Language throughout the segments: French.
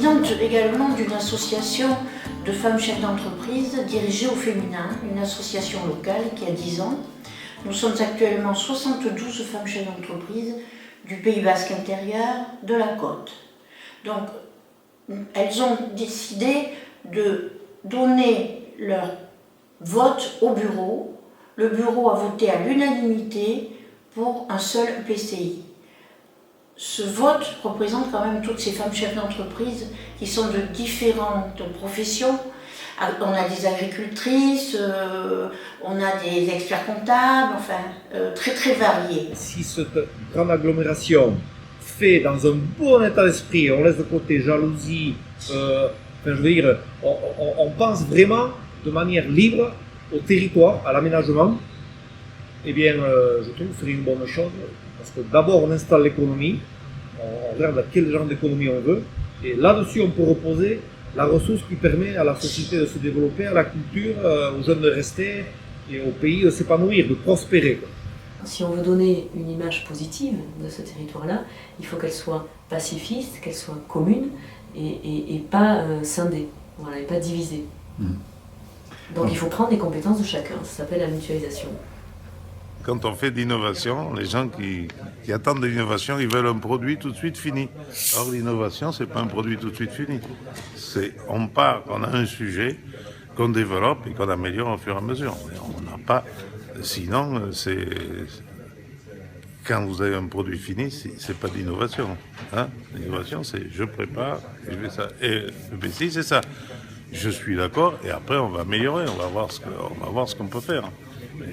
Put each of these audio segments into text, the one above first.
présidente également d'une association de femmes chefs d'entreprise dirigée au féminin, une association locale qui a 10 ans. Nous sommes actuellement 72 femmes chefs d'entreprise du Pays Basque intérieur, de la côte. Donc, elles ont décidé de donner leur vote au bureau. Le bureau a voté à l'unanimité pour un seul PCI. Ce vote représente quand même toutes ces femmes chefs d'entreprise qui sont de différentes professions. On a des agricultrices, on a des experts comptables, enfin, très très variés. Si cette grande agglomération fait dans un bon état d'esprit, on laisse de côté jalousie, je veux dire, on pense vraiment de manière libre au territoire, à l'aménagement, eh bien, je trouve que c'est une bonne chose, parce que d'abord on installe l'économie, on regarde à quel genre d'économie on veut, et là-dessus on peut reposer la ressource qui permet à la société de se développer, à la culture, aux jeunes de rester, et au pays de s'épanouir, de prospérer. Si on veut donner une image positive de ce territoire-là, il faut qu'elle soit pacifiste, qu'elle soit commune, et pas scindée, voilà, et pas divisée. Donc il faut prendre les compétences de chacun, ça s'appelle la mutualisation. Quand on fait de l'innovation, les gens qui attendent de l'innovation, ils veulent un produit tout de suite fini. Or, l'innovation, ce n'est pas un produit tout de suite fini. On part, on a un sujet qu'on développe et qu'on améliore au fur et à mesure. On n'a pas... Sinon, quand vous avez un produit fini, c'est pas de l'innovation. Hein? L'innovation, c'est je prépare et je fais ça. Et le PCI, c'est ça. Je suis d'accord et après, on va améliorer, on va voir ce qu'on peut faire. Mais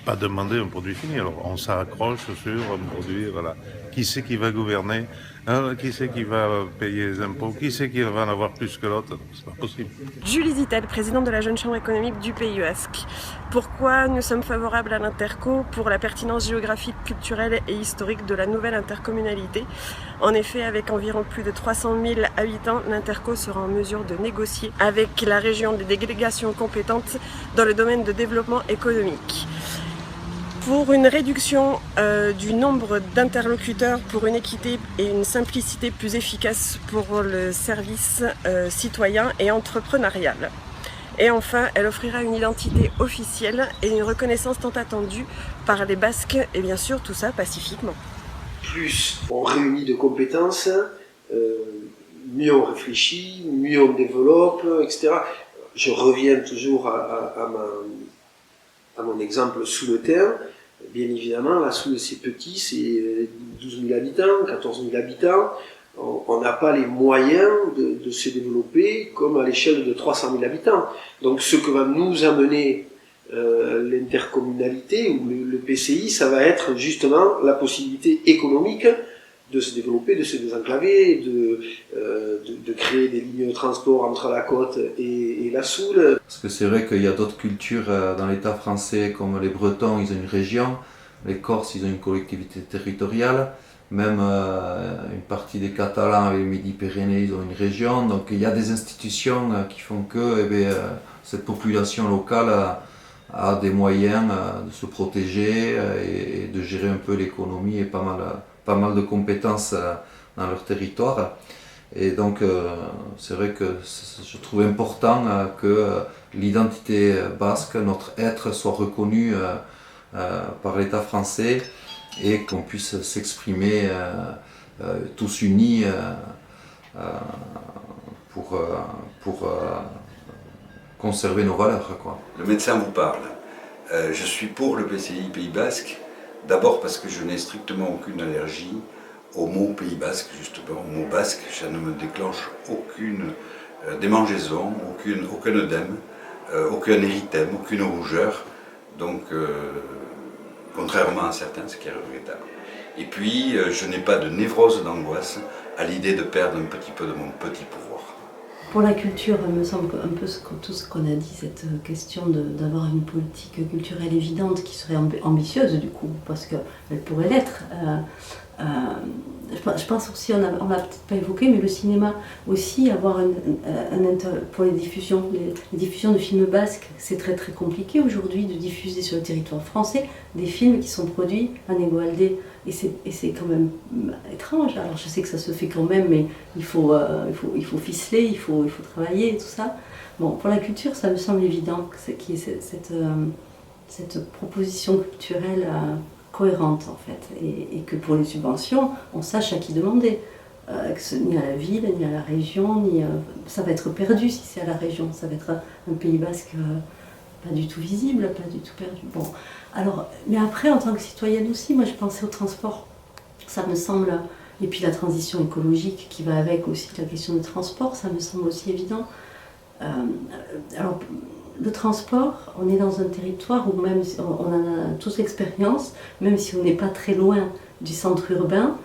pas demander un produit fini. Alors on s'accroche sur un produit, voilà. Qui c'est qui va gouverner, hein? Qui c'est qui va payer les impôts, qui c'est qui va en avoir plus que l'autre? C'est pas possible. Julie Zittel, présidente de la Jeune Chambre économique du Pays Basque. Pourquoi nous sommes favorables à l'Interco? Pour la pertinence géographique, culturelle et historique de la nouvelle intercommunalité. En effet, avec environ plus de 300 000 habitants, l'Interco sera en mesure de négocier avec la région des délégations compétentes dans le domaine de développement économique. Pour une réduction du nombre d'interlocuteurs, pour une équité et une simplicité plus efficace pour le service citoyen et entrepreneurial. Et enfin, elle offrira une identité officielle et une reconnaissance tant attendue par les Basques, et bien sûr tout ça pacifiquement. Plus on réunit de compétences, mieux on réfléchit, mieux on développe, etc. Je reviens toujours à mon exemple sous le terre. Bien évidemment, la Soule, c'est petit, c'est 12 000 habitants, 14 000 habitants. On n'a pas les moyens de se développer comme à l'échelle de 300 000 habitants. Donc ce que va nous amener l'intercommunalité ou le PCI, ça va être justement la possibilité économique de se développer, de se désenclaver, de créer des lignes de transport entre la côte et la Soule. Parce que c'est vrai qu'il y a d'autres cultures dans l'État français, comme les Bretons, ils ont une région, les Corses, ils ont une collectivité territoriale, même une partie des Catalans et les Midi-Pyrénées, ils ont une région. Donc il y a des institutions qui font que cette population locale a des moyens de se protéger et de gérer un peu l'économie et pas mal de compétences dans leur territoire. Et donc c'est vrai que je trouve important que l'identité basque, notre être, soit reconnue par l'État français et qu'on puisse s'exprimer tous unis pour conserver nos valeurs, quoi. Le médecin vous parle. Je suis pour le PCI Pays Basque, d'abord parce que je n'ai strictement aucune allergie au mot Pays Basque, justement, au mot basque. Ça ne me déclenche aucune démangeaison, aucun œdème, aucun érythème, aucune rougeur. Donc, contrairement à certains, ce qui est regrettable. Et puis, je n'ai pas de névrose d'angoisse à l'idée de perdre un petit peu de mon petit pouvoir. Pour la culture, il me semble un peu tout ce qu'on a dit, cette question d'avoir une politique culturelle évidente qui serait ambitieuse du coup, parce qu'elle pourrait l'être. Je pense aussi, on l'a peut-être pas évoqué, mais le cinéma aussi, avoir pour les diffusions de films basques, c'est très très compliqué aujourd'hui de diffuser sur le territoire français des films qui sont produits à Negoaldé Et c'est quand même étrange. Alors je sais que ça se fait quand même, mais il faut ficeler, il faut travailler et tout ça. Bon, pour la culture, ça me semble évident qu'il y ait cette proposition culturelle cohérente en fait, et que pour les subventions, on sache à qui demander. Ni à la ville, ni à la région, ça va être perdu si c'est à la région. Ça va être un Pays basque pas du tout visible, pas du tout perdu. Bon, alors, mais après, en tant que citoyenne aussi, moi je pensais au transport. Ça me semble, et puis la transition écologique qui va avec aussi la question du transport, ça me semble aussi évident. Alors, le transport, on est dans un territoire où même on en a tous l'expérience, même si on n'est pas très loin du centre urbain,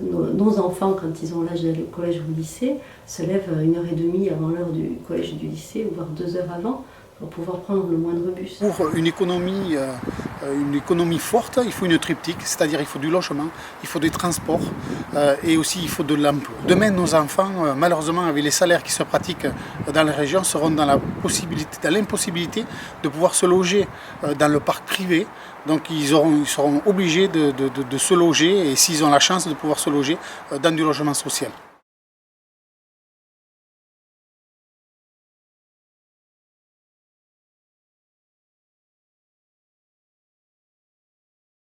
nos enfants, quand ils ont l'âge d'aller au collège ou au lycée, se lèvent 1h30 avant l'heure du collège ou du lycée, voire 2 heures avant, pour pouvoir prendre le moindre bus. Pour une économie forte, il faut une triptyque, c'est-à-dire il faut du logement, il faut des transports et aussi il faut de l'emploi. Demain, nos enfants, malheureusement, avec les salaires qui se pratiquent dans les régions, seront dans l'impossibilité de pouvoir se loger dans le parc privé. Donc ils seront obligés de se loger, et s'ils ont la chance de pouvoir se loger, dans du logement social.